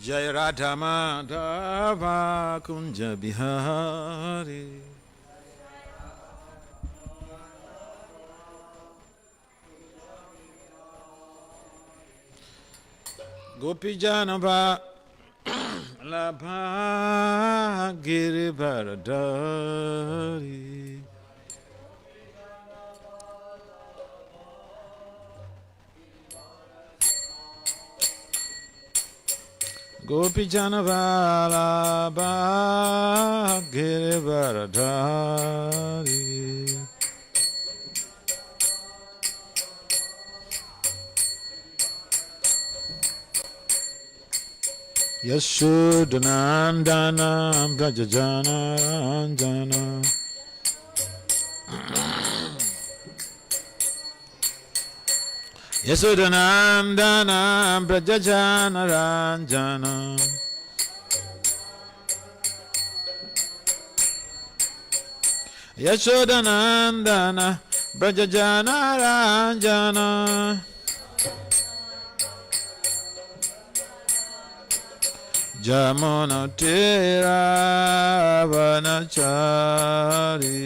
Jai Radha Madhava Kunja Bihari. Gopi Janava Labha Girivaradari. Gopi Janava Labha Girivaradari. Yashodanandana Brajajana Ranjana. Yashodanandana Brajajana Ranjana. Yashodanandana Brajajana Ranjana. Jamuna Tira Vanachari.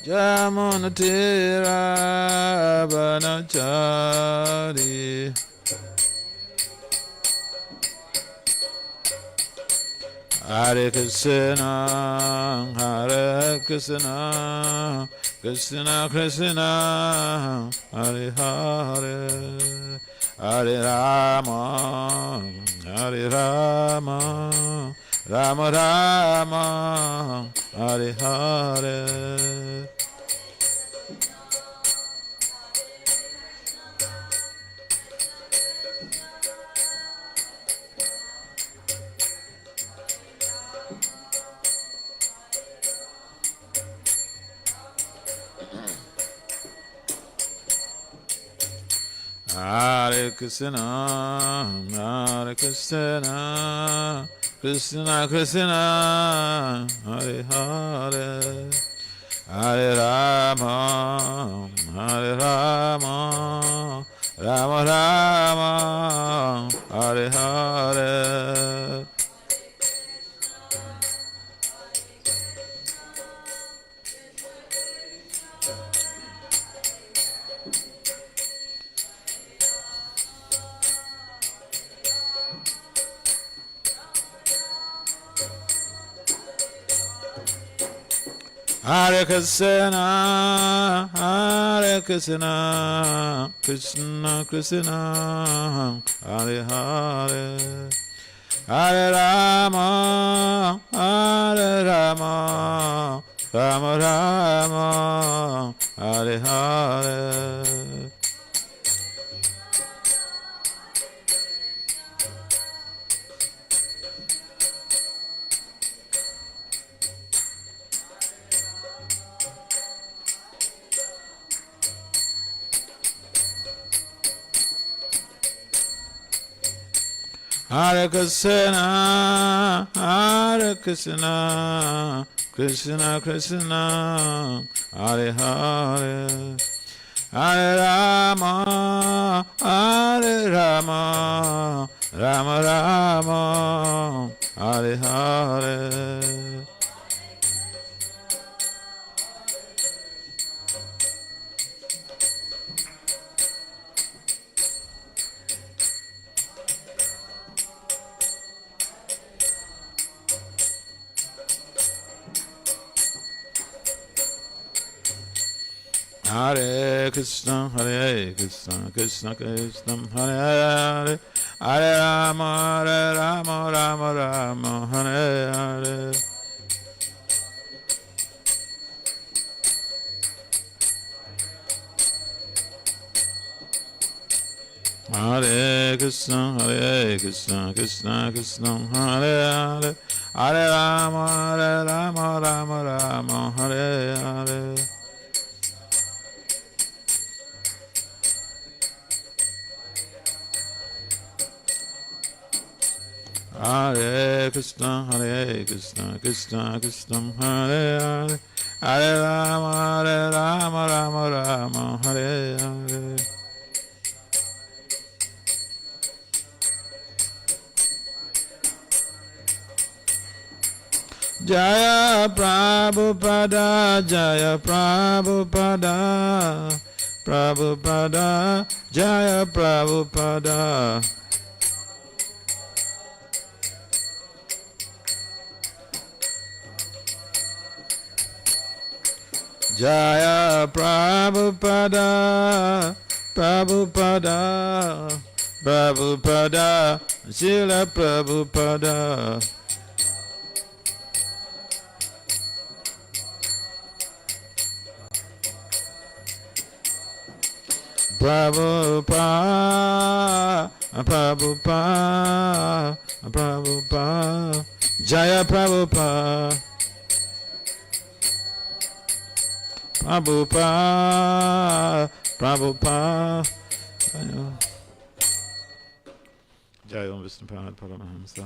Jamuna Tira Vanachari. Hare Krishna, Hare Krishna, Krishna Krishna, Hare Hare, Hare Rama, Hare Rama, Rama Rama, Hare Hare. Hare Krishna, Hare Krishna, Krishna Krishna, Hare Hare, Hare Rama, Hare Rama, Rama Rama, Hare Hare. Hare Krishna, Hare Krishna, Krishna Krishna, Hare Hare, Hare Rama, Hare Rama, Rama Rama, Hare Hare. Hare Krishna, Hare Krishna, Krishna Krishna, Hare Hare, Hare Rama, Hare Rama, Rama Rama, Hare Hare. Hare Krishna, Hare Krishna, Krishna Krishna, Hare Hare, Hare Rama, Rama Rama, Hare Hare. Hare Krishna, Krishna Krishna, Hare Hare, Hare Rama, Rama Rama, Hare Hare. Hare Krishna, Krishna Krishna, Hare Hare, Hare Rama, Rama Rama, Hare Hare. Jaya Prabhupada, Jaya Prabhupada, Prabhupada, Jaya Prabhupada. Jaya Prabhupada, Prabhupada, Prabhupada, Srila Prabhupada. Prabhupada, Prabhupada, Prabhupada, Jaya Prabhupada, Prabhupada, Prabhupada, Jaya Om Vishnupada Paramahamsa,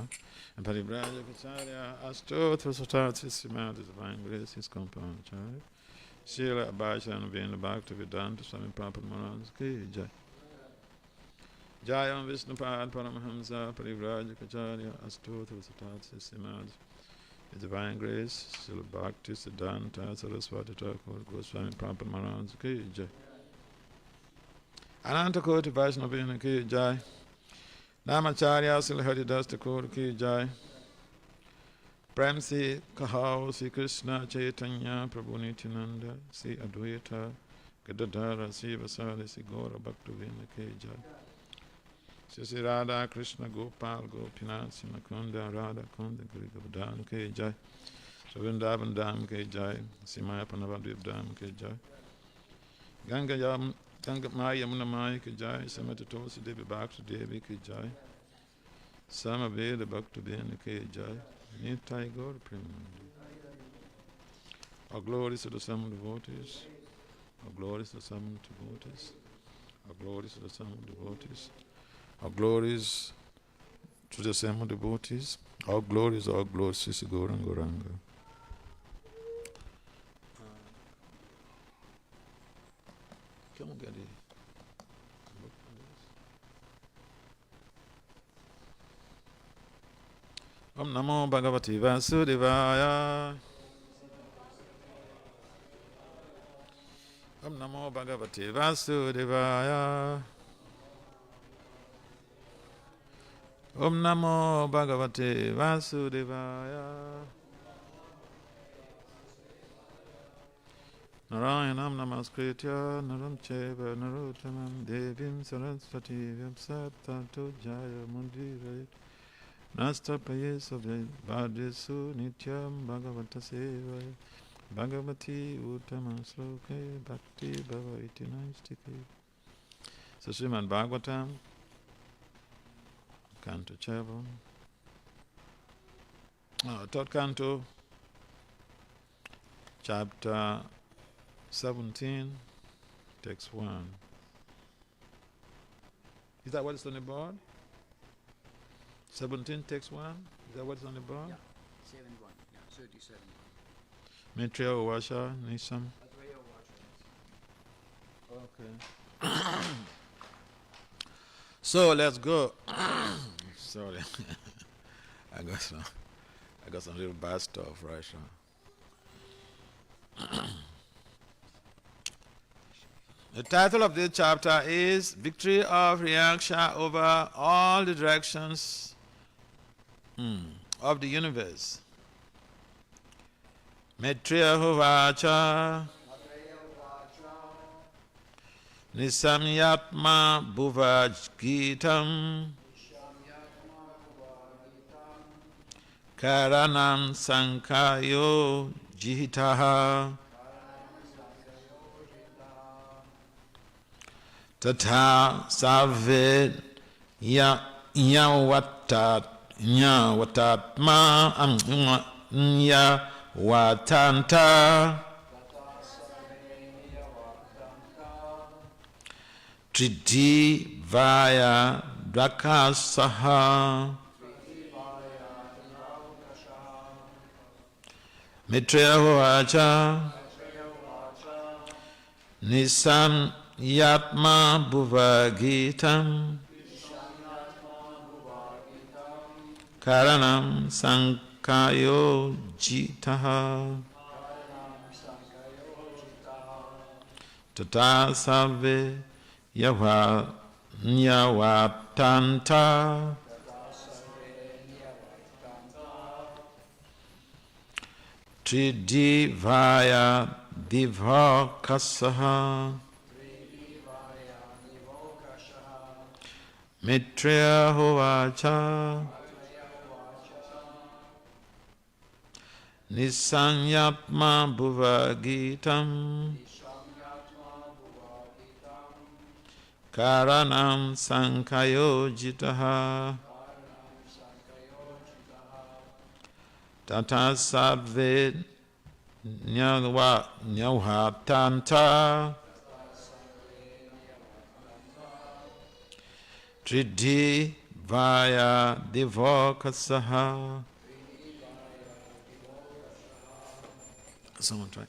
and Paribraja Kacharya, Astotra Satarthi Srimad, Divine Grace, his compound Charya. Srila Abhasha and Vrindavan Bhakti Vedanta Swami Prabhupada Maharaja ki Jai. Jai Om Vishnupad Paramahamsa Parivraj Kacharya Astotra Satatsi Srimad. His Divine Grace Srila Bhakti Siddhanta Saraswati Thakur Goswami Prabhupada Maharaja ki Jai. Ananta Koti Vaishnavina ki Jai. Namacharya Srila Haridas Thakur ki Jai. Prem se kahao Sri Krishna Chaitanya Prabhu Nityananda Sri Advaita Gadadhara Sri Vasari Sri Gaura Bhaktivinoda ki Jai. Sri Radha Krishna Gopal Gopinath Sri Makunda Radha Kunda Giri Govardhana ki Jai. Sri Vrindavan Dham ki Jai. Sri Maya Panavadvip Dham ki Jai. Ganga Maya Yamuna Maya ki Jai. Samata Tulsi Devi Bhakti Devi ki Jai. Samaveda Bhaktivinoda ki Jai. Nitai Gaur Premanandi. Our glories to the sum devotees. Our glories to the sum devotees. Our glories to the sum devotees. Our glories to the sum devotees. Our glories, Sisi Gauranga Gauranga. Come on, get it. Om Namo Bhagavati Vasudevaya. Om Namo Bhagavati Vasudevaya. Om Namo Bhagavati Vasudevaya. Narayanam Namaskritya Naram Cheva Narottamam Devim Saraswati Vyapsat Tato Jaya Mundira Nastapaye Savya Bhadesu Nityam Bhagavata Sevaya Bhagavati Uttama Sloke Bhakti Bhava Iti Naistike. So Srimad Bhagavatam, Canto 7, third canto, chapter 17, text 1. Is that what is on the board? 17, text 1? Is that what's on the board? Yeah, 7-1. Yeah, 37. Maitreya Vasha, Nisam. Okay. So let's go. Sorry. I got some little bad stuff right now. The title of this chapter is Victory of Reaction over all the directions of the universe. Maitreya Hovacha Nisamyatma Bhuvaj Gitam Karanam Sankayo Jihitaha Tata Saved Nyawatatma Nyawatanta Triti Vaya Drakasaha Maitreya Hovacha Nisam Yatma Bhuvagitam Karanam Sankayo Jitaha Tata Salve Nyawatanta Tridivaya Divakasaha Mitreya Hovacha Nisanyatma Bhuvagitam Karanam Sankayojitaha Tata Sadve Nyauhatanta Tridhi Vaya Divokasaha. Someone try.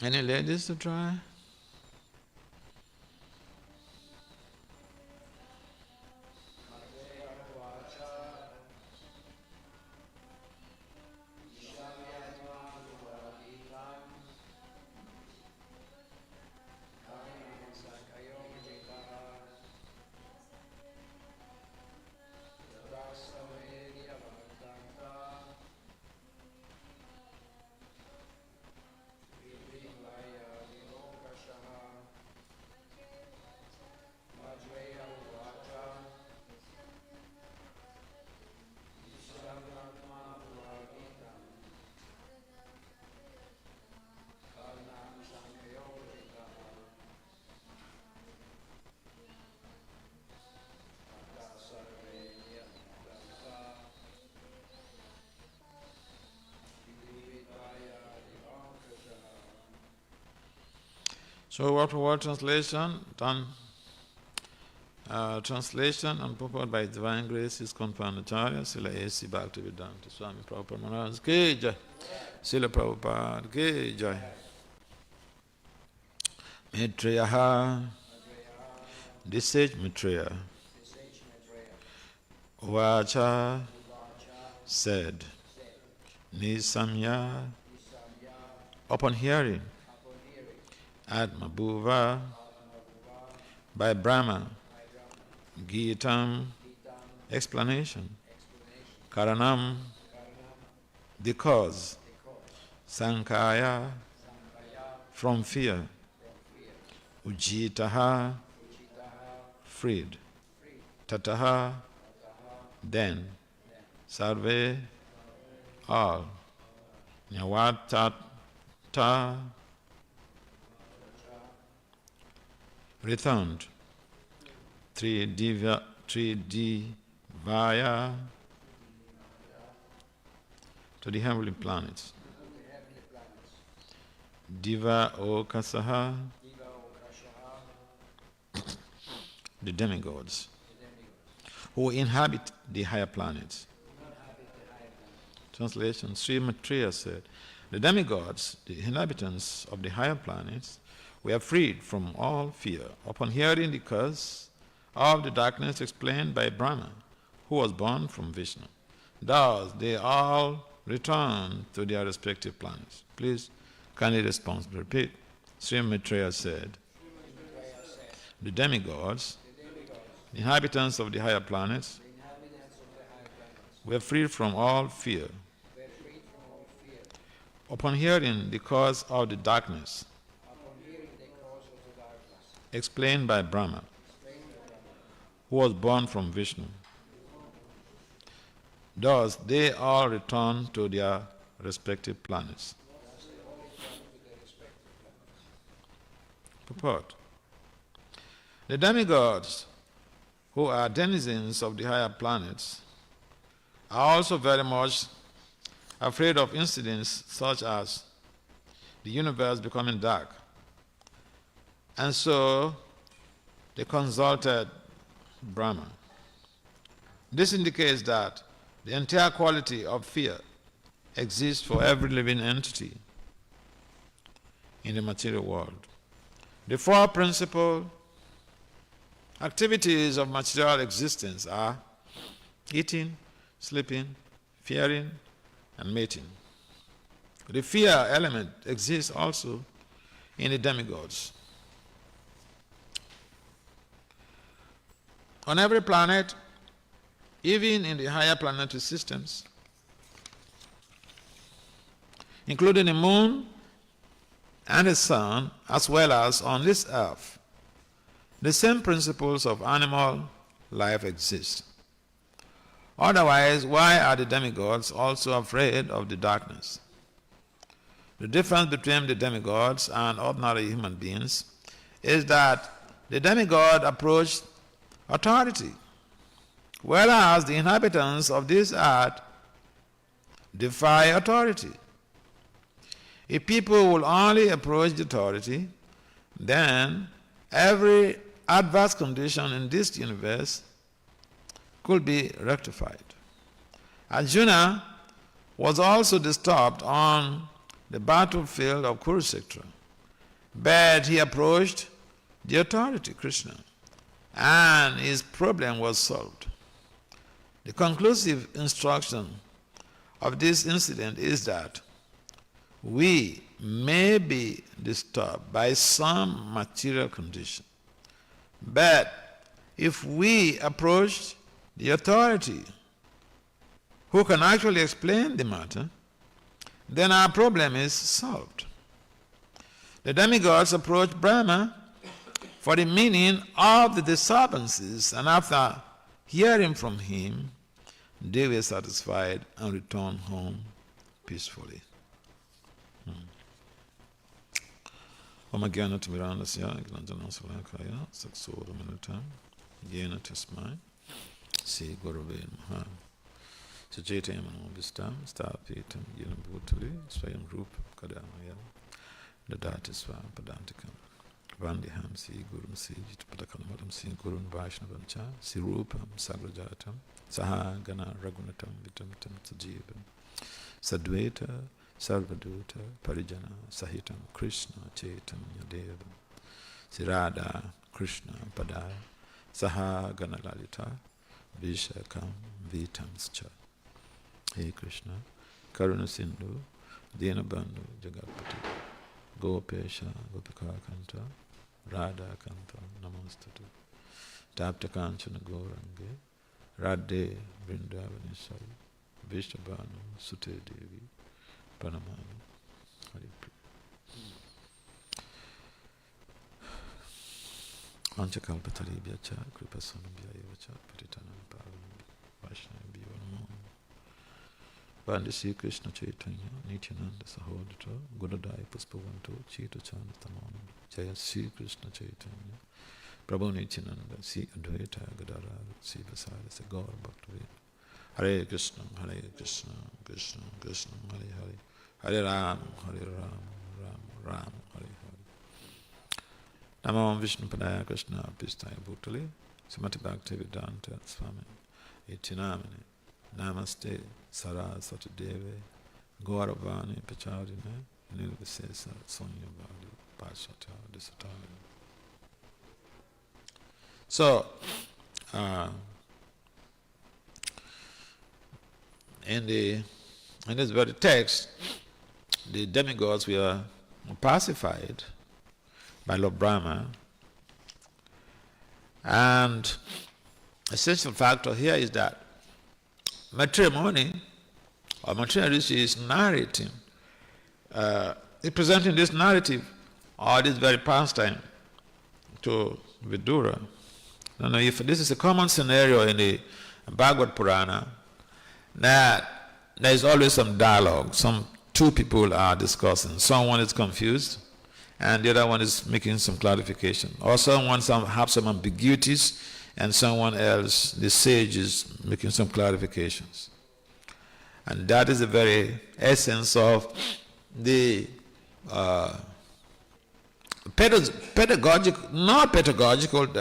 Any ladies to try? So word for word translation done. Translation and purport by Divine Grace is Acharya Srila A.C. Bhakti Vasudeva Swami Prabhupada Maharaj Ki Jai. Srila Prabhupada Ki Jai. Maitreyaha, this sage Maitreya, Vacha said, Nisamya, upon hearing, Atmabhuva, by Brahma, Gitam, explanation, Karanam, the cause, Sankaya, from fear, Ujitaha, freed, Tataha, then, Sarve, all, Nyawatata, returned, Tridivaya, to the heavenly planets. Diva Okasaha, the demigods, who inhabit the higher planets. Translation, Sri Maitreya said, the demigods, the inhabitants of the higher planets, were freed from all fear upon hearing the cause of the darkness explained by Brahma, who was born from Vishnu. Thus, they all returned to their respective planets. Please, kindly responsibly repeat. Sri Maitreya said, the demigods, the inhabitants of the higher planets, were freed from all fear Upon hearing the cause of the darkness explained by Brahma, who was born from Vishnu, thus they all return to their respective planets. Purport. The demigods, who are denizens of the higher planets, are also very much afraid of incidents such as the universe becoming dark. And so they consulted Brahma. This indicates that the entire quality of fear exists for every living entity in the material world. The four principal activities of material existence are eating, sleeping, fearing, and mating. The fear element exists also in the demigods. On every planet, even in the higher planetary systems, including the moon and the sun, as well as on this earth, the same principles of animal life exist. Otherwise, why are the demigods also afraid of the darkness? The difference between the demigods and ordinary human beings is that the demigod approached authority, whereas the inhabitants of this earth defy authority. If people will only approach the authority, then every adverse condition in this universe could be rectified. Arjuna was also disturbed on the battlefield of Kurukshetra, but he approached the authority, Krishna, and his problem was solved. The conclusive instruction of this incident is that we may be disturbed by some material condition, but if we approach the authority who can actually explain the matter, then our problem is solved. The demigods approached Brahma for the meaning of the disturbances, and after hearing from him, they were satisfied and returned home peacefully. Om Jnana Timirandasya Gnanjana Salakaya Saksura Minutam Jena Tasmai Sri Gurave Namaha Sajete Mano Vistam Stapitam Jena Bhutali Swayam Rupa Kadamaya Dadati Swam Padantikam Vandiham Sri Gurun Sri Jitapadakalamatam Sri Gurun Vaishnavancha Sri Rupam Sagrajatam Saha Gana Ragunatam Vitamitam Sajivam Sadveta Sarvaduta Parijana Sahitam Krishna Chaitanya Devam Sirada Krishna Padaya Saha Ganalalita Vishakam Vitamscha. Hey Krishna, Karuna Sindhu, Dinabandhu Jagatpati, Gopesha Gopika Kanta, Radha Kanta Namostatu, Tapta Kanchana Gaurange, Radhe Vrindavanisari, Vishabhanu Sute Devi, Pranamami. Hari Anchakalpataribhyacha Kripasanabhyayevacha Patitanam Pavanam Vaishnavibhyo Namo Vande Sri Krishna Chaitanya Nityananda Sahodata Gudadaya Puspavanto Chita Chanda Tamonam Jaya Sri Krishna Chaitanya Prabhu Nityananda Sri Advaita Gadara Sri Vasari Gaur Bhaktavedanta Hare Krishna Krishna Krishna Hare Hare Hare Ram Ram Ram Hare Hare. Namo Vishnu Padaya Krishna Pistaya Bhutali Srimati Bhakti Vedanta Swami Itinamani Namaste Saraswati Deve Gauravani Pacharine Nilvisesa Sonyavadi Pashata Disatari. So, in this very text, the demigods were pacified by Lord Brahma, and essential factor here is that matrimony or material rishi is narrating is presenting this narrative or this very pastime to Vidura. I don't know if this is a common scenario in the Bhagavad Purana, that there is always some dialogue. Two people are discussing. Someone is confused, and the other one is making some clarification. Or someone have some ambiguities, and someone else, the sage, is making some clarifications. And that is the very essence of the the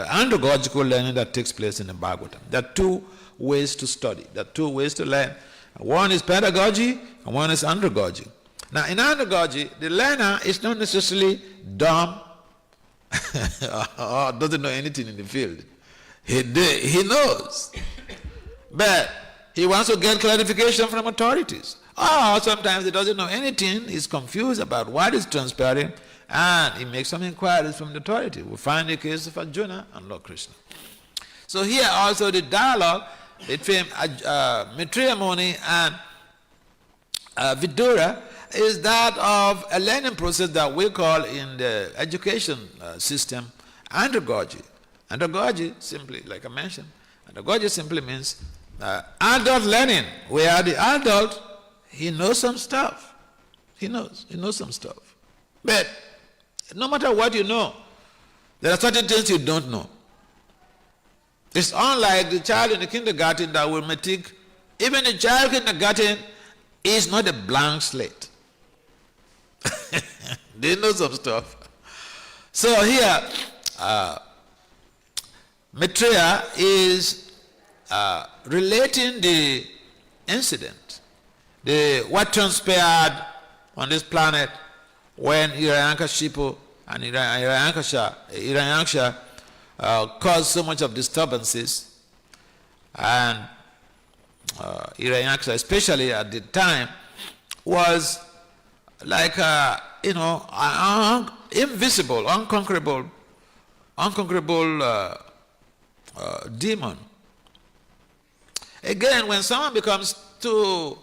andragogical learning that takes place in the Bhagavatam. There are two ways to study. There are two ways to learn. One is pedagogy, and one is andragogy. Now, in andragogy, the learner is not necessarily dumb or doesn't know anything in the field. He knows, but he wants to get clarification from authorities. Or sometimes he doesn't know anything, he's confused about what is transpiring, and he makes some inquiries from the authority. We find the case of Arjuna and Lord Krishna. So here also the dialogue between Maitreya Muni and Vidura is that of a learning process that we call in the education system andragogy. Andragogy simply, like I mentioned, andragogy simply means adult learning, where the adult, he knows some stuff. He knows some stuff. But no matter what you know, there are certain things you don't know. It's unlike the child in the kindergarten that will matric. Even the child in kindergarten is not a blank slate. They know some stuff. So here, Maitreya is relating the incident, what transpired on this planet when Hiranyakashipu and Hiranyaksha caused so much of disturbances, and Hiranyaksha, especially at the time, was like invisible, unconquerable demon. Again, when someone becomes too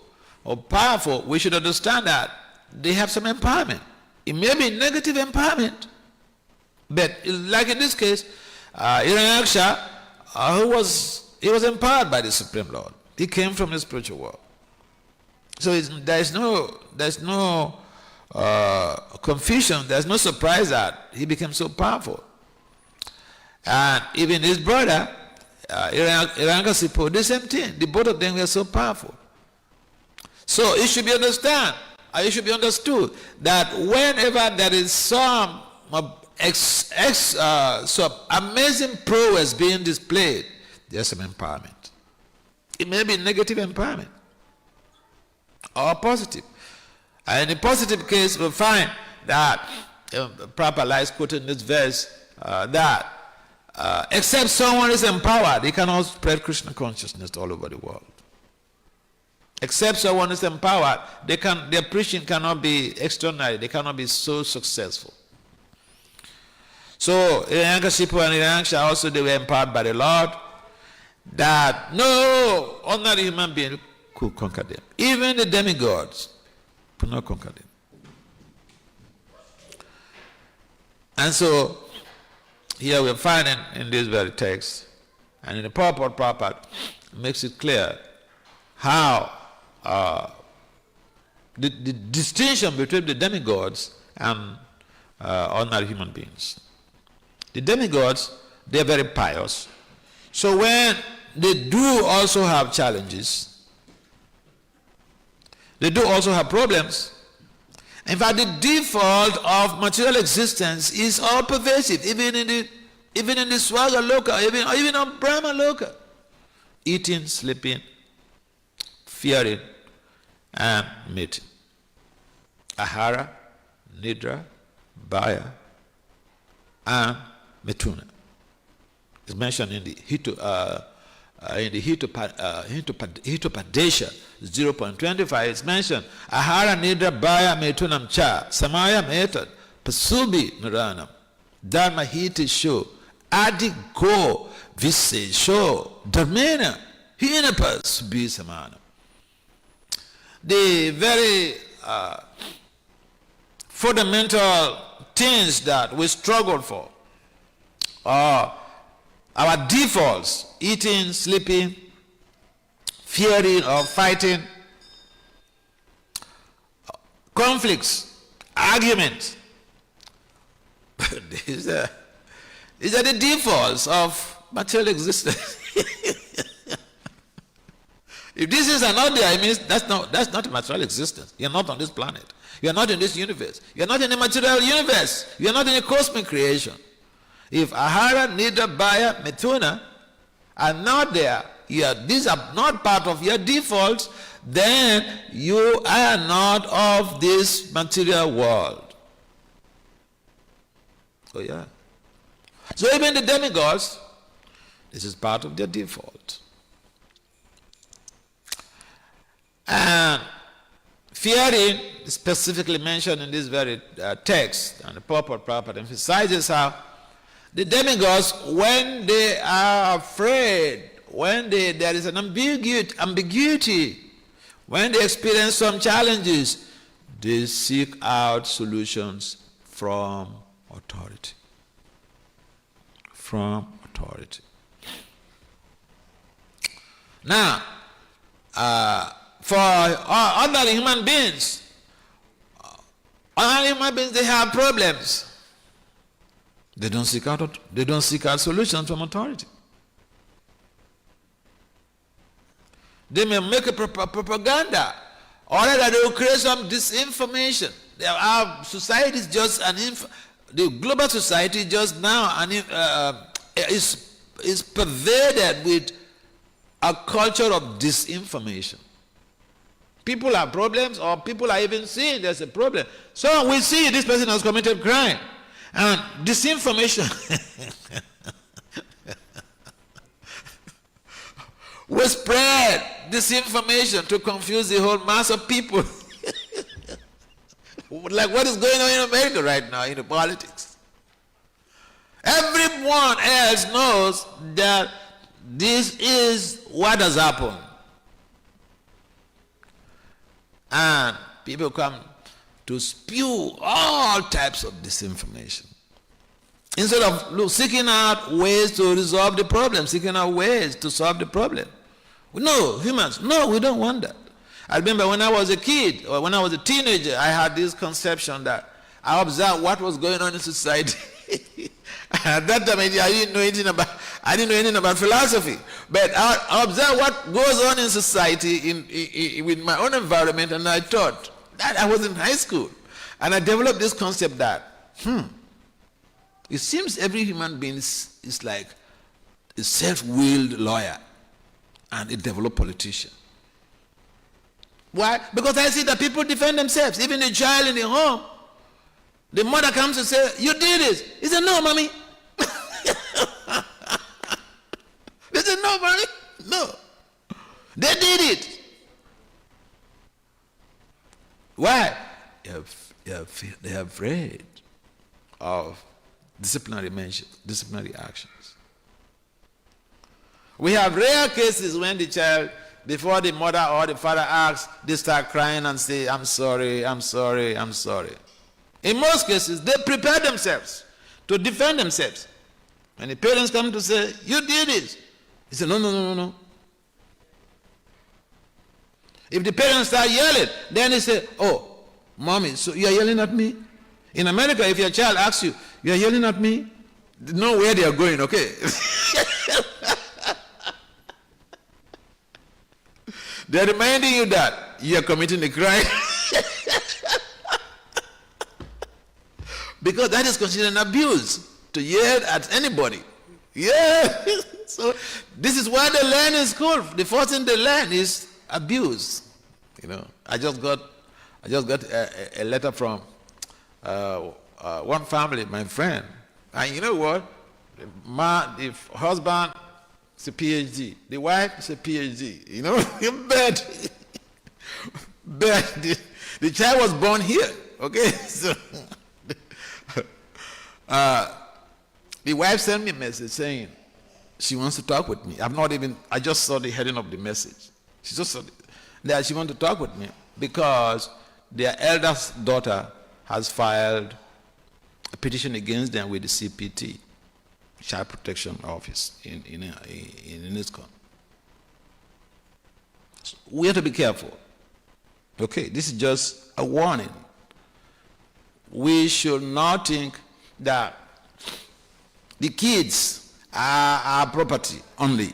powerful, we should understand that they have some empowerment. It may be negative empowerment, but like in this case, Hiranyaksha, he was empowered by the Supreme Lord. He came from the spiritual world. So there's no confusion, there's no surprise that he became so powerful. And even his brother, Hiranyakashipu, the same thing. The both of them were so powerful. So it should be understood that whenever there is some amazing prowess being displayed, there's some empowerment. It may be negative empowerment or positive. And in the positive case, we'll find that Prabhupada is quoting this verse that except someone is empowered, he cannot spread Krishna consciousness all over the world. Except someone is empowered, their preaching cannot be extraordinary, they cannot be so successful. So Hiranyakashipu and Hiranyaksha also, they were empowered by the Lord, that no ordinary human being could conquer them. Even the demigods could not conquer them. And so here we're finding in this very text, and in the purport Prabhupada makes it clear how the distinction between the demigods and ordinary human beings. The demigods, they're very pious. So when they do also have challenges, they do also have problems. In fact, the default of material existence is all pervasive, even in the Swaga Loka, even on Brahma Loka. Eating, sleeping, fearing, and mating. Ahara, Nidra, Bhaya, and Mituna. It's mentioned in the Hitopadesha 0.25. It's mentioned Ahara, Nidra, Bhaya, Mitunam Cha, Samaya Metad, Pasubi Naranam, Dharma Hiti Sho, Adi Go, Vise Sho, Dharmena, Hinapas Bi Samana. The very fundamental things that we struggle for, or our defaults, eating, sleeping, fearing or fighting, conflicts, arguments. These are the defaults of material existence. If these things are not there, it means that's not a material existence. You're not on this planet. You're not in this universe. You're not in a material universe. You're not in a cosmic creation. If Ahara, Nidra, Baya, Mithuna are not there, these are not part of your defaults, then you are not of this material world. Oh yeah. So even the demigods, this is part of their default. And fearing is specifically mentioned in this very text, and the purport emphasizes how the demigods, when they are afraid, when there is an ambiguity, when they experience some challenges, they seek out solutions from authority. From authority. Now, for other human beings, they have problems. They don't seek out solutions from authority. They may make a propaganda, or that they will create some disinformation. Our society is just the global society just now is pervaded with a culture of disinformation. People have problems, or people are even seeing there's a problem. So we see this person has committed crime. And disinformation we spread disinformation to confuse the whole mass of people. Like what is going on in America right now in the politics. Everyone else knows that this is what has happened. And people come to spew all types of disinformation. Instead of seeking out ways to resolve the problem, seeking out ways to solve the problem. No, humans, no, we don't want that. I remember when I was a kid, or when I was a teenager, I had this conception that I observed what was going on in society. At that time, I didn't know anything about philosophy. But I observed what goes on in society with my own environment, and I thought, that I was in high school, and I developed this concept that, it seems every human being is like a self-willed lawyer and a developed politician. Why? Because I see that people defend themselves. Even a child in the home, the mother comes and says, "You did this." He said, "No, mommy." They said, "No, mommy, no. They did it." Why? They are afraid of disciplinary actions. We have rare cases when the child, before the mother or the father asks, they start crying and say, "I'm sorry, I'm sorry, I'm sorry." In most cases, they prepare themselves to defend themselves. When the parents come to say, "You did it," he said, "No, no, no, no, no." If the parents start yelling, then they say, "Oh, mommy, so you're yelling at me?" In America, if your child asks you, "You're yelling at me?" They know where they are going, okay? They're reminding you that you're committing a crime. Because that is considered an abuse, to yell at anybody. Yeah. So this is what they learn in school. The first thing they learn is abuse. You know, I just got a letter from one family, my friend, and you know what? The husband is a PhD, the wife is a PhD. You know, bad. The child was born here. Okay, so the wife sent me a message saying she wants to talk with me. I just saw the heading of the message. She just saw that she wants to talk with me because their eldest daughter has filed a petition against them with the CPT, Child Protection Office in ISKCON. So we have to be careful. Okay, this is just a warning. We should not think that the kids are our property only.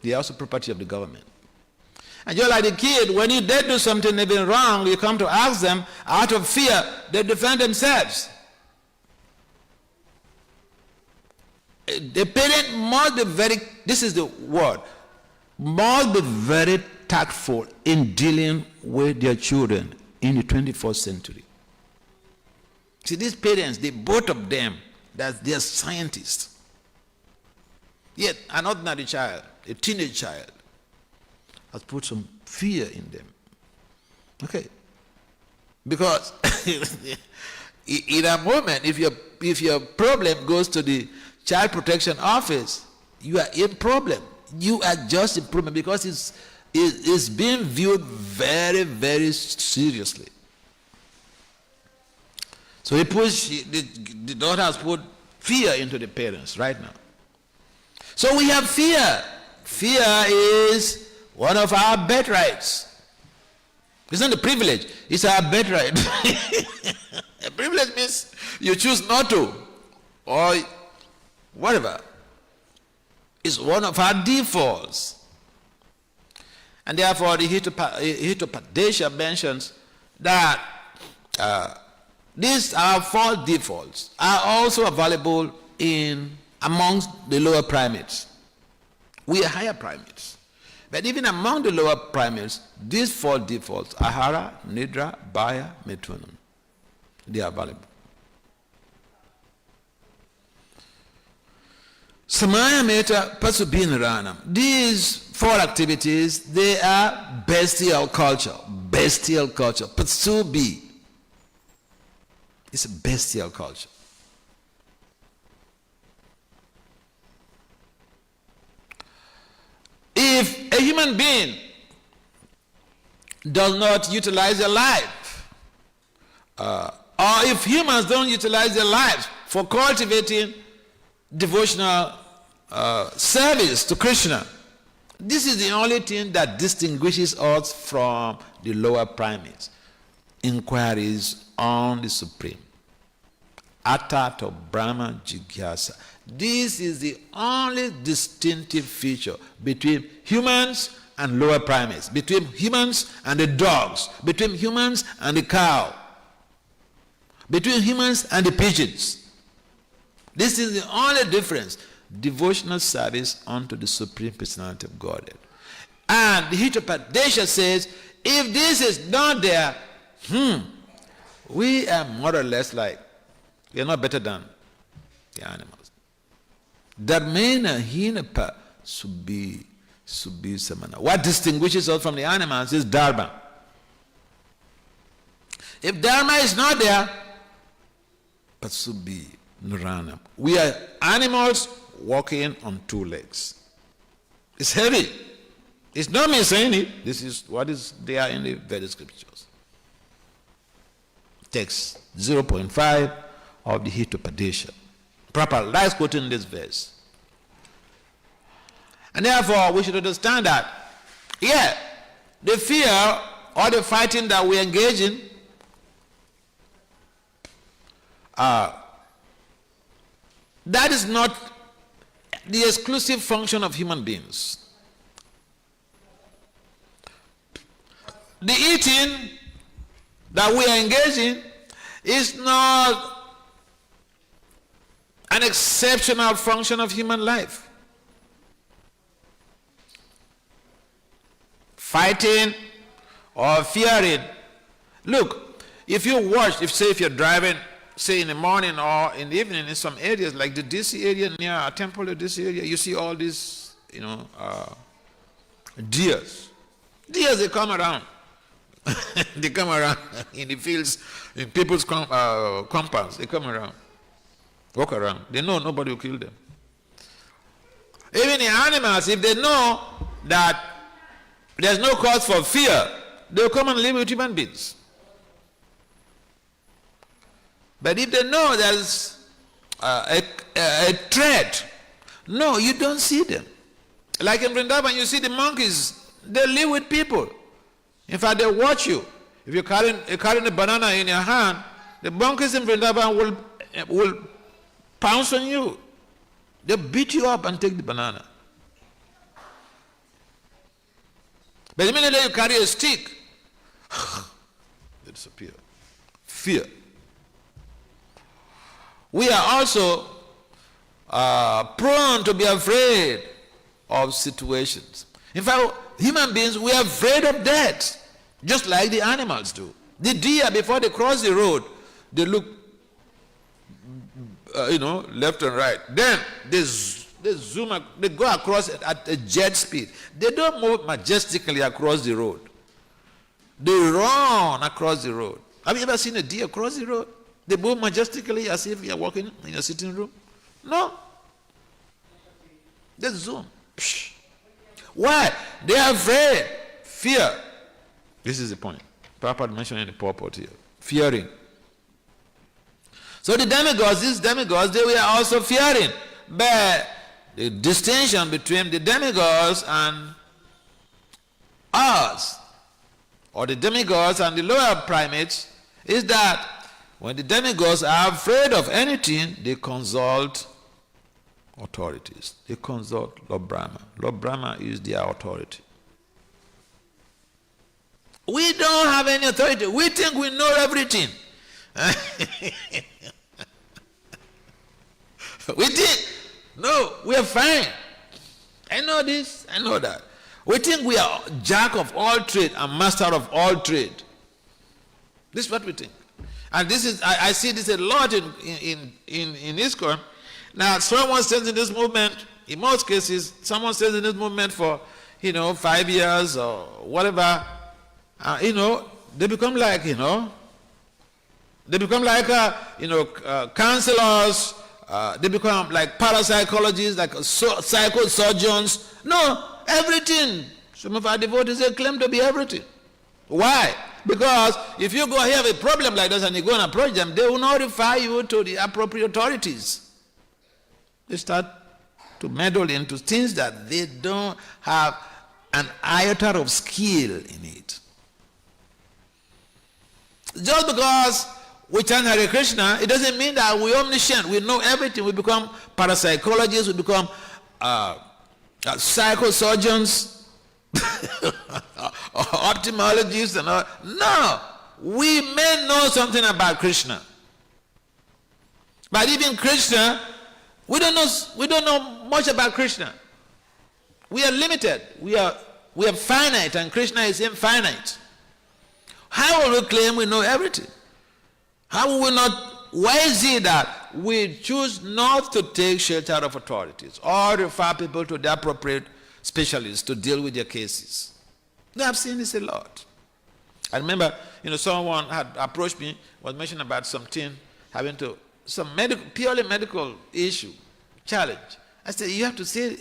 They are also property of the government. And just like the kid, when they do something even wrong, you come to ask them, out of fear, they defend themselves. The parent must be very, this is the word, must be very tactful in dealing with their children in the 21st century. See, these parents, both of them, that they are scientists. Yet, an ordinary child, a teenage child, has put some fear in them. Okay. Because in a moment, if your problem goes to the Child Protection Office, you are in problem. You are just in problem because it's being viewed very, very seriously. So the daughter has put fear into the parents right now. So we have fear. Fear is one of our birthrights. It's not a privilege, it's our birthright. A privilege means you choose not to, or whatever. It's one of our defaults. And therefore the Hitopadesha mentions that these are four defaults are also available amongst the lower primates. We are higher primates. But even among the lower primates, these four defaults, Ahara, Nidra, Bhaya, Metunam, they are available. Samaya, Meta, Pasubhinaranam. These four activities, they are bestial culture. Bestial culture. Patsubi. It's a bestial culture. If a human being does not utilize their life, or if humans don't utilize their lives for cultivating devotional service to Krishna, this is the only thing that distinguishes us from the lower primates. Inquiries on the Supreme. Atato Brahma Jigyasa. This is the only distinctive feature between humans and lower primates, between humans and the dogs, between humans and the cow, between humans and the pigeons. This is the only difference. Devotional service unto the Supreme Personality of Godhead. And the Hitopadesha says, if this is not there, we are more or less like, we are not better than the animals. Dharmena hinapa subhi samana. What distinguishes us from the animals is dharma. If dharma is not there, pasubhi nurana. We are animals walking on two legs. It's heavy. It's not me saying it. This is what is there in the Vedic scriptures. Text 0.5 of the Hitopadesha. Proper, let's quote in this verse. And therefore, we should understand that, the fear or the fighting that we engage in, that is not the exclusive function of human beings. The eating that we are engaged in is not an exceptional function of human life. Fighting or fearing. Look, if you watch, if you're driving, say in the morning or in the evening in some areas like the DC area near a temple of this area, you see all these, deers. Deers, they come around. They come around in the fields, in people's compounds. They come around, walk around. They know nobody will kill them. Even the animals, if they know that there's no cause for fear, they'll come and live with human beings. But if they know there's a threat, no, you don't see them. Like in Vrindavan, you see the monkeys, they live with people. In fact, they watch you. If you're carrying a banana in your hand, the monkeys in Vrindavan will pounce on you. They'll beat you up and take the banana. But immediately you carry a stick, they disappear. Fear. We are also prone to be afraid of situations. In fact, human beings, we are afraid of death, just like the animals do. The deer, before they cross the road, they look, left and right. Then they zoom, they go across at a jet speed. They don't move majestically across the road. They run across the road. Have you ever seen a deer cross the road? They move majestically as if you're walking in your sitting room. No. They zoom. Psh. Why? They are afraid. Fear. This is the point. Papa mentioned in the purport here. Fearing. So the demigods, these demigods, they were also fearing. But the distinction between the demigods and us, or the demigods and the lower primates, is that when the demigods are afraid of anything, they consult authorities. They consult Lord Brahma. Lord Brahma is their authority. We don't have any authority. We think we know everything. We think, no, we are fine. I know this, I know that. We think we are jack of all trade and master of all trade. This is what we think. And this is, I see this a lot in ISKCON. Now, someone stays in this movement, in most cases, someone stays in this movement for, 5 years or whatever. They become like, counselors. They become like parapsychologists, like psychosurgeons. No, everything. Some of our devotees, they claim to be everything. Why? Because if you go here with a problem like this and you go and approach them, they will notify you to the appropriate authorities. They start to meddle into things that they don't have an iota of skill in it. Just because we chant Hare Krishna, it doesn't mean that we're omniscient. We know everything. We become parapsychologists, we become psychosurgeons, ophthalmologists and all. No, we may know something about Krishna. But even Krishna, we don't know much about Krishna. We are limited. We are finite, and Krishna is infinite. How will we claim we know everything? How will we not? Why is it that we choose not to take shelter of authorities or refer people to the appropriate specialists to deal with their cases? I've seen this a lot. I remember, someone had approached me, was mentioning about something having to some purely medical issue, challenge. I said, you have to see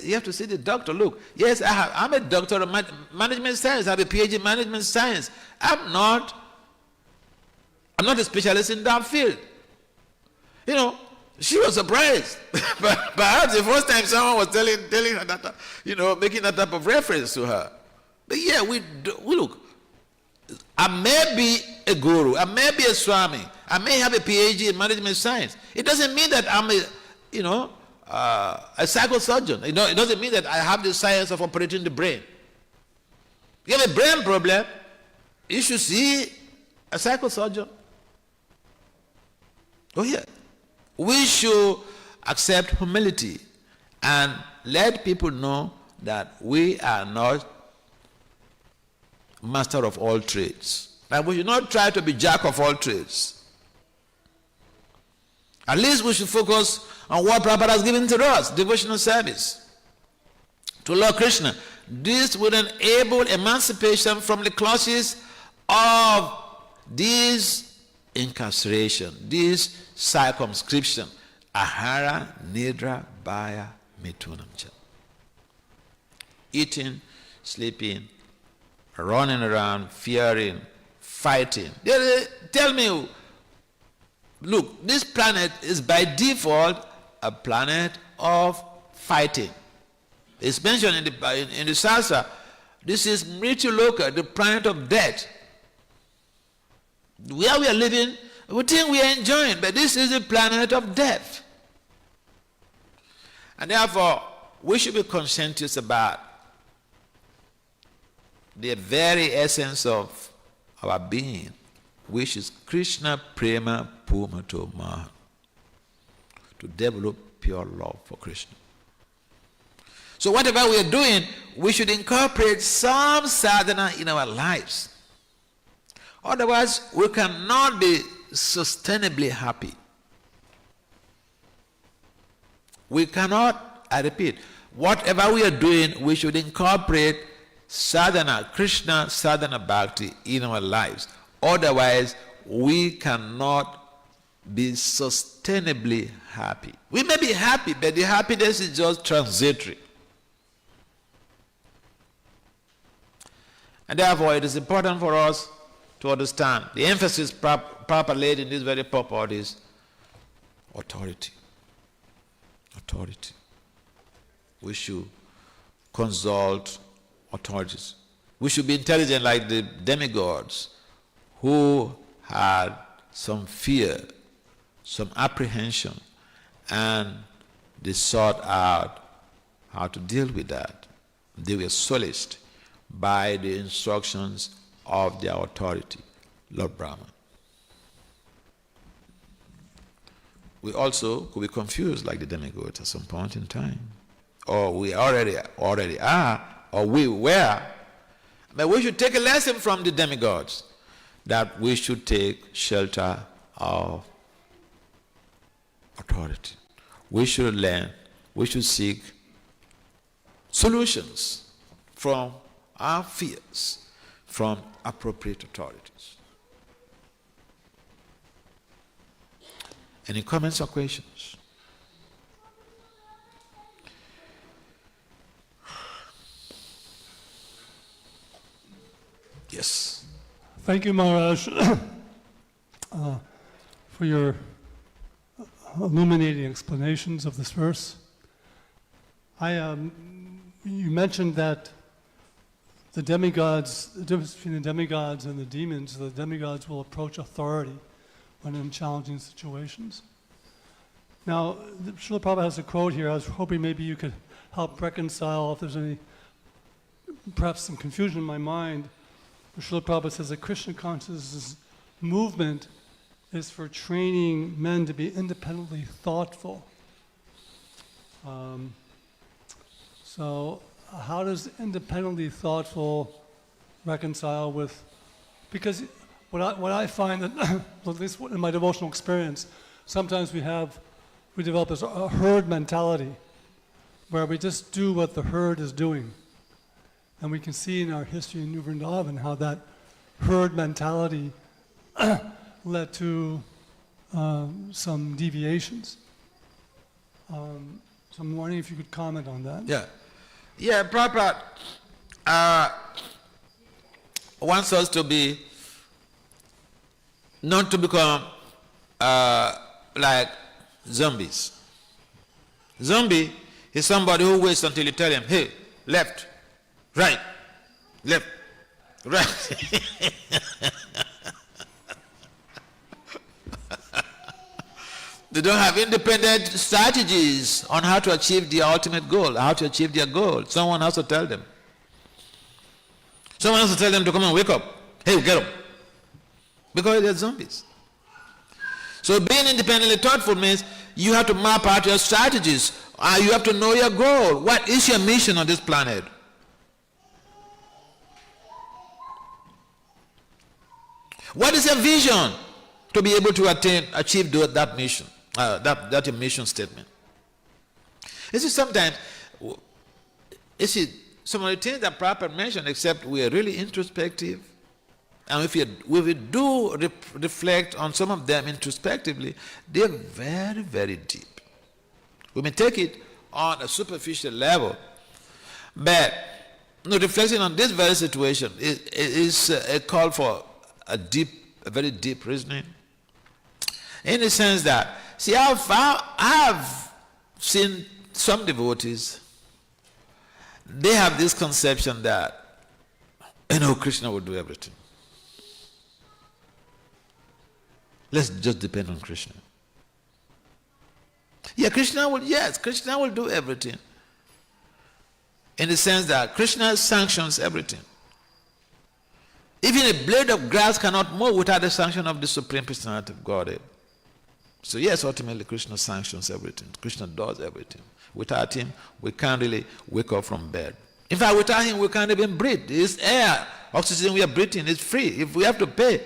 the doctor. Look, yes, I'm a doctor of management science. I have a PhD in management science. I'm not a specialist in that field. She was surprised. But perhaps the first time someone was telling her that, making that type of reference to her. But yeah, we look. I may be a guru. I may be a Swami. I may have a PhD in management science. It doesn't mean that I'm a psychosurgeon. It doesn't mean that I have the science of operating the brain. You have a brain problem, you should see a psychosurgeon. Oh yeah. We should accept humility and let people know that we are not master of all trades. And we should not try to be jack of all trades. At least we should focus on what Prabhupada has given to us, devotional service to Lord Krishna. This would enable emancipation from the clutches of this incarceration, this circumscription. Ahara, Nidra, Bhaya, Mitunamcha. Eating, sleeping, running around, fearing, fighting. Tell me, look, this planet is by default a planet of fighting. It's mentioned in the Sastra. This is Mrityu-loka, the planet of death. Where we are living, we think we are enjoying, but this is a planet of death. And therefore, we should be conscientious about the very essence of our being, which is Krishna Prema Pumato Maha, to develop pure love for Krishna. So whatever we are doing, we should incorporate some sadhana in our lives. Otherwise, we cannot be sustainably happy. We cannot, I repeat, whatever we are doing, we should incorporate sadhana, Krishna sadhana bhakti in our lives. Otherwise, we cannot be sustainably happy. We may be happy, but the happiness is just transitory. And therefore, it is important for us to understand the emphasis proper laid in this very purport is authority. Authority. We should consult authorities. We should be intelligent like the demigods who had some fear, some apprehension, and they sought out how to deal with that. They were solaced by the instructions of their authority, Lord Brahma. We also could be confused like the demigods at some point in time. Or we already are, or we were. But we should take a lesson from the demigods that we should take shelter of authority. We should learn, we should seek solutions from our fears, from appropriate authorities. Any comments or questions? Yes. Thank you, Maharaj, for your illuminating explanations of this verse. You mentioned that the demigods, the difference between the demigods and the demons, the demigods will approach authority when in challenging situations. Now, Srila Prabhupada has a quote here. I was hoping maybe you could help reconcile if there's any, perhaps some confusion in my mind. Srila Prabhupada says that Krishna consciousness movement is for training men to be independently thoughtful. So how does independently thoughtful reconcile with, because what I find that, at least in my devotional experience, sometimes we develop this a herd mentality where we just do what the herd is doing. And we can see in our history in New Vrindavan how that herd mentality led to some deviations. So I'm wondering if you could comment on that. Yeah, Prabhupada wants us to be, not to become like zombies. Zombie is somebody who waits until you tell him, hey, left, right, left, right. They don't have independent strategies on how to achieve the ultimate goal, how to achieve their goal. Someone has to tell them. Someone has to tell them to come and wake up. Hey, get up. Because they're zombies. So being independently thoughtful means you have to map out your strategies. You have to know your goal. What is your mission on this planet? What is your vision to be able to achieve that mission, that mission statement? You see, sometimes, some of the things that Prabhupada mentioned, except we are really introspective, and if we do reflect on some of them introspectively, they're very, very deep. We may take it on a superficial level, but reflecting on this very situation is a call for a very deep reasoning. In the sense that, see, I've seen some devotees, they have this conception that, Krishna will do everything. Let's just depend on Krishna. Yeah, Krishna will do everything. In the sense that Krishna sanctions everything. Even a blade of grass cannot move without the sanction of the Supreme Personality of Godhead. So yes, ultimately Krishna sanctions everything. Krishna does everything. Without him, we can't really wake up from bed. In fact, without him, we can't even breathe. It's air, oxygen we are breathing is free. If we have to pay,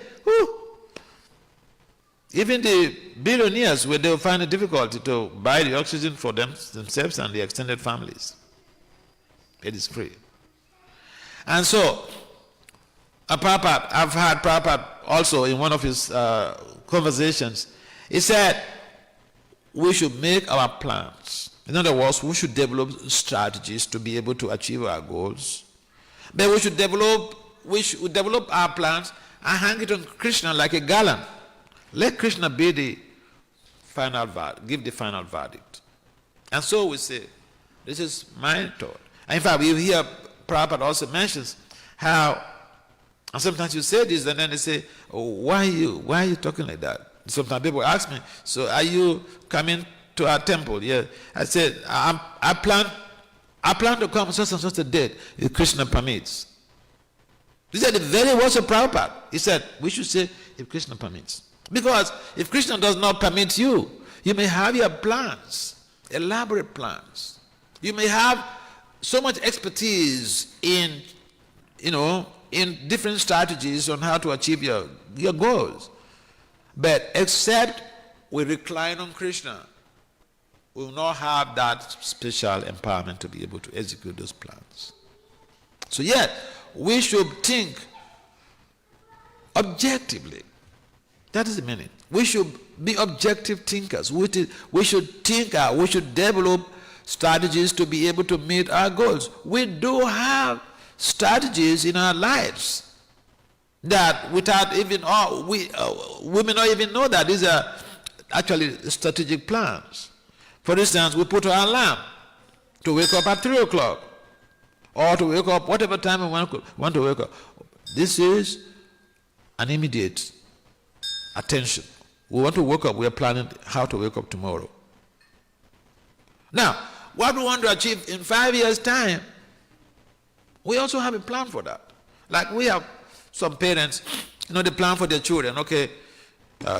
even the billionaires, where they will find it difficult to buy the oxygen for themselves and their extended families. It is free. And so, I've had Prabhupada also in one of his conversations, he said, we should make our plans. In other words, we should develop strategies to be able to achieve our goals. But we should develop our plans and hang it on Krishna like a garland. Let Krishna be the final give the final verdict. And so we say, this is my thought. And in fact, we hear Prabhupada also mentions how, and sometimes you say this and then they say, why are you talking like that? Sometimes people ask me, so are you coming to our temple? Yeah. I said, I plan to come such and such a date if Krishna permits. These are the very words of Prabhupada. He said, we should say, if Krishna permits. Because if Krishna does not permit you, you may have your plans, elaborate plans. You may have so much expertise in different strategies on how to achieve your goals. But except we recline on Krishna, we will not have that special empowerment to be able to execute those plans. So yet, we should think objectively. That is the meaning. We should be objective thinkers. We should think out, we should develop strategies to be able to meet our goals. We do have strategies in our lives that without even, we may not even know that these are actually strategic plans. For instance, we put our alarm to wake up at 3 o'clock or to wake up whatever time we want to wake up. This is an immediate attention. We want to wake up, we are planning how to wake up tomorrow. Now, what we want to achieve in 5 years' time, we also have a plan for that. Like we have some parents, they plan for their children. Okay,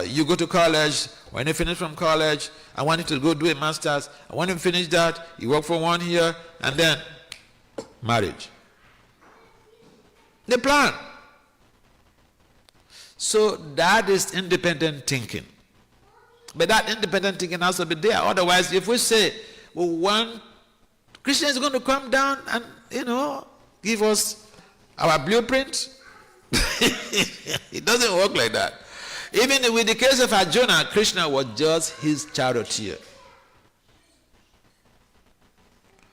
you go to college, when you finish from college, I want you to go do a master's. I want you to finish that, you work for 1 year, and then marriage. They plan. So that is independent thinking. But that independent thinking has to be there. Otherwise, if we say, Krishna is going to come down and, give us our blueprint, it doesn't work like that. Even with the case of Arjuna, Krishna was just his charioteer.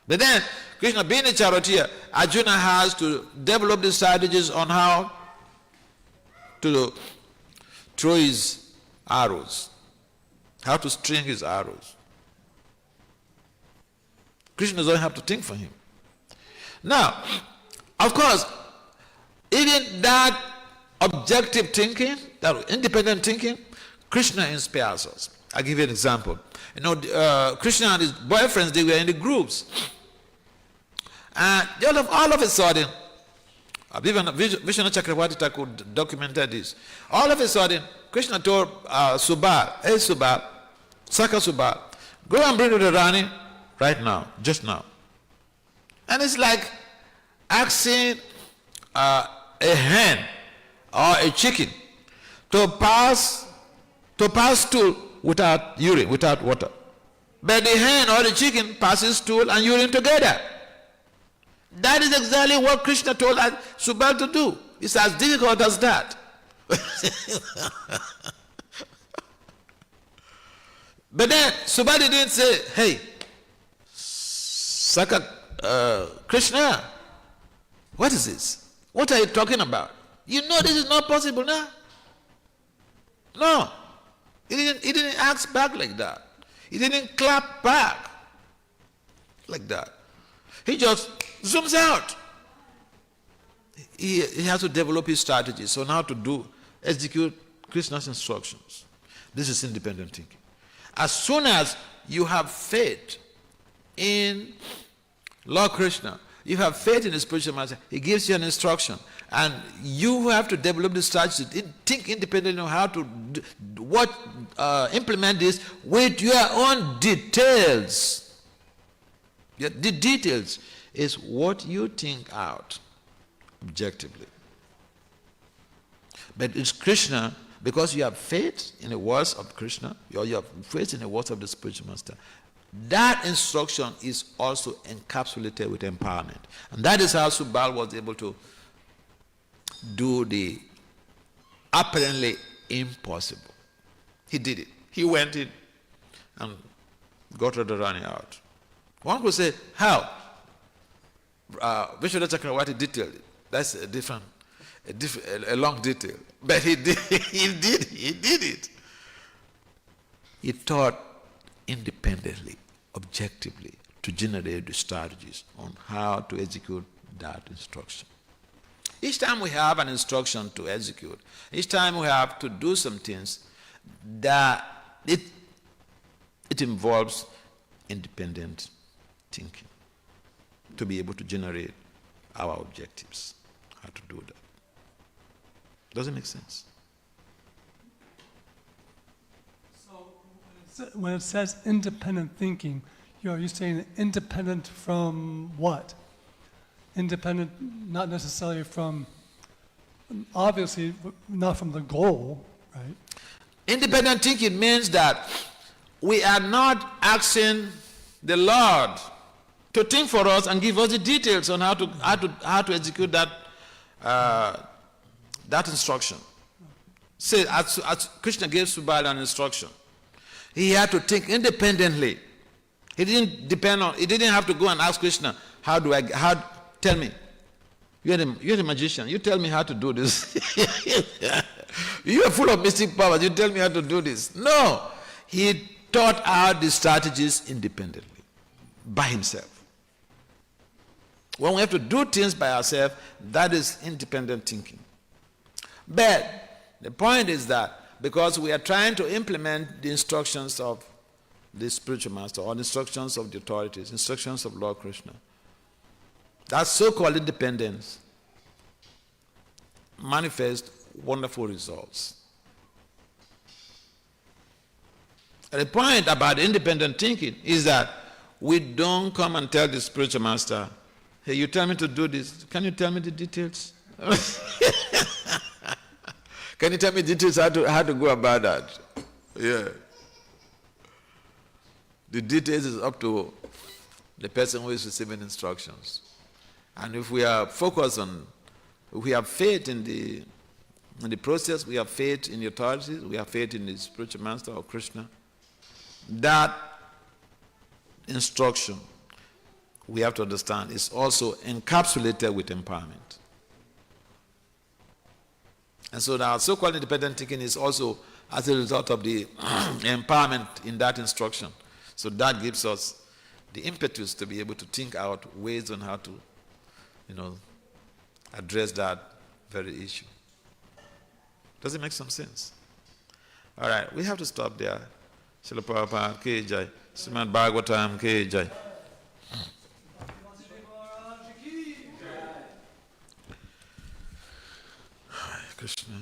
But then, Krishna being a charioteer, Arjuna has to develop the strategies on how to throw his arrows, how to string his arrows. Krishna doesn't have to think for him. Now, of course, even that objective thinking, that independent thinking, Krishna inspires us. I'll give you an example. Krishna and his boyfriends, they were in the groups. And all of a sudden, Vishnu Chakravarti Thakur documented this. All of a sudden, Krishna told Subal, hey Subal, Saka Subal, go and bring the Rani right now, just now. And it's like asking a hen or a chicken to pass stool without urine, without water. But the hen or the chicken passes stool and urine together. That is exactly what Krishna told Subal to do. It's as difficult as that. But then Subal didn't say, hey, Krishna, what is this? What are you talking about? You know this is not possible now. No. He didn't ask back like that. He didn't clap back like that. He just zooms out. He has to develop his strategies on how to execute Krishna's instructions. This is independent thinking. As soon as you have faith in Lord Krishna, you have faith in the spiritual master, he gives you an instruction, and you have to develop the strategy, think independently on how to implement this with your own details. The details is what you think out objectively. But it's Krishna, because you have faith in the words of Krishna, or you have faith in the words of the spiritual master, that instruction is also encapsulated with empowerment. And that is how Subal was able to do the apparently impossible. He did it. He went in and got Radharani out. One could say, how? Vishwanath Chakravati detailed it. That's a long detail. But he did it. He thought independently, objectively, to generate the strategies on how to execute that instruction. Each time we have an instruction to execute, each time we have to do some things, that it involves independent thinking to be able to generate our objectives, how to do that. Does it make sense? So when it says independent thinking, you're saying independent from what? Independent, not necessarily from, obviously not from the goal, right? Independent thinking means that we are not asking the Lord to think for us and give us the details on how to execute that instruction. Say, as Krishna gave Subala an instruction, he had to think independently. He didn't have to go and ask Krishna, tell me. You're the magician. You tell me how to do this. You are full of mystic powers. You tell me how to do this. No. He thought out the strategies independently, by himself. When we have to do things by ourselves, that is independent thinking. But the point is that because we are trying to implement the instructions of the spiritual master or the instructions of the authorities, instructions of Lord Krishna, that so-called independence manifests wonderful results. And the point about independent thinking is that we don't come and tell the spiritual master, hey, you tell me to do this, can you tell me the details? Can you tell me details how to go about that? Yeah. The details is up to the person who is receiving instructions. And if we are focused on, if we have faith in the process, we have faith in the authorities, we have faith in the spiritual master or Krishna, that instruction, we have to understand, is also encapsulated with empowerment. And so our so-called independent thinking is also as a result of the empowerment in that instruction. So that gives us the impetus to be able to think out ways on how to, address that very issue. Does it make some sense? All right, we have to stop there. Srila Prabhupada Ki Jai. Srimad Bhagavatam Ki Jai. Krishna.